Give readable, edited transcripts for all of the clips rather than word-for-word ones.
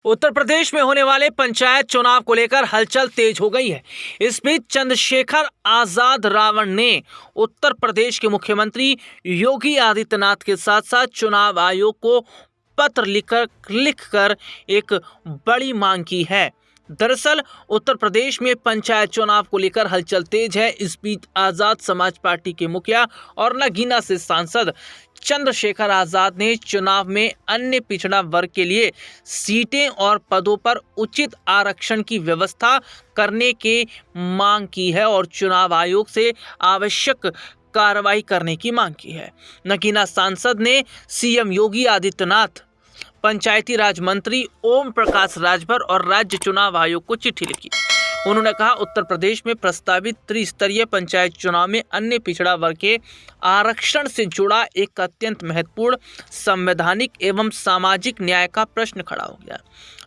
उत्तर प्रदेश में होने वाले पंचायत चुनाव को लेकर हलचल तेज हो गई है। इस बीच चंद्रशेखर आजाद रावण ने उत्तर प्रदेश के मुख्यमंत्री योगी आदित्यनाथ के साथ साथ चुनाव आयोग को पत्र लिखकर एक बड़ी मांग की है। दरअसल उत्तर प्रदेश में पंचायत चुनाव को लेकर हलचल तेज है। इस बीच आजाद समाज पार्टी के मुखिया और नगीना से सांसद चंद्रशेखर आजाद ने चुनाव में अन्य पिछड़ा वर्ग के लिए सीटें और पदों पर उचित आरक्षण की व्यवस्था करने की मांग की है और चुनाव आयोग से आवश्यक कार्रवाई करने की मांग की है। नगीना सांसद ने सीएम योगी आदित्यनाथ, पंचायती राज मंत्री ओम प्रकाश राजभर और राज्य चुनाव आयोग को चिट्ठी लिखी। उन्होंने कहा, उत्तर प्रदेश में प्रस्तावित त्रिस्तरीय पंचायत चुनाव में अन्य पिछड़ा वर्ग के आरक्षण से जुड़ा एक अत्यंत महत्वपूर्ण संवैधानिक एवं सामाजिक न्याय का प्रश्न खड़ा हो गया।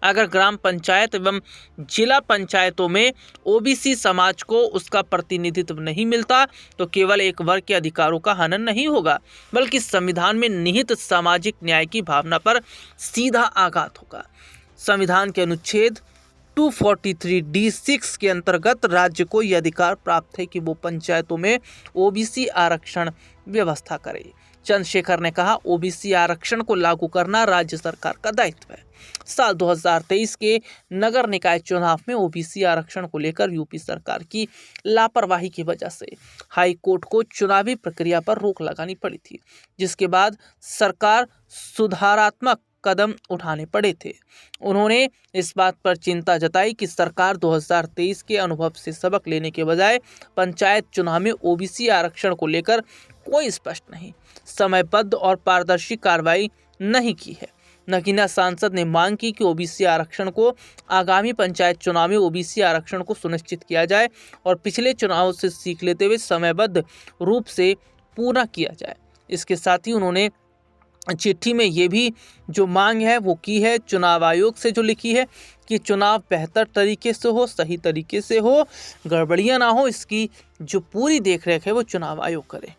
अगर ग्राम पंचायत एवं जिला पंचायतों में ओबीसी समाज को उसका प्रतिनिधित्व नहीं मिलता तो केवल एक वर्ग के अधिकारों का हनन नहीं होगा, बल्कि संविधान में निहित सामाजिक न्याय की भावना पर सीधा आघात होगा। संविधान के अनुच्छेद 243D6 के अंतर्गत राज्य को यह अधिकार प्राप्त है कि वो पंचायतों में ओबीसी आरक्षण व्यवस्था करे। चंद्रशेखर ने कहा, ओबीसी आरक्षण को लागू करना राज्य सरकार का दायित्व है। साल 2023 के नगर निकाय चुनाव में ओबीसी आरक्षण को लेकर यूपी सरकार की लापरवाही की वजह से हाई कोर्ट को चुनावी प्रक्रिया पर रोक लगानी पड़ी थी, जिसके बाद सरकार सुधारात्मक कदम उठाने पड़े थे। उन्होंने इस बात पर चिंता जताई कि सरकार 2023 के अनुभव से सबक लेने के बजाय पंचायत चुनाव में ओबीसी आरक्षण को लेकर कोई स्पष्ट नहीं, समयबद्ध और पारदर्शी कार्रवाई नहीं की है। नगीना सांसद ने मांग की कि ओबीसी आरक्षण को आगामी पंचायत चुनाव में ओबीसी आरक्षण को सुनिश्चित किया जाए और पिछले चुनावों से सीख लेते हुए समयबद्ध रूप से पूरा किया जाए। इसके साथ ही उन्होंने चिट्ठी में ये भी जो मांग है वो की है चुनाव आयोग से, जो लिखी है कि चुनाव बेहतर तरीके से हो, सही तरीके से हो, गड़बड़ियां ना हो, इसकी जो पूरी देखरेख है वो चुनाव आयोग करे।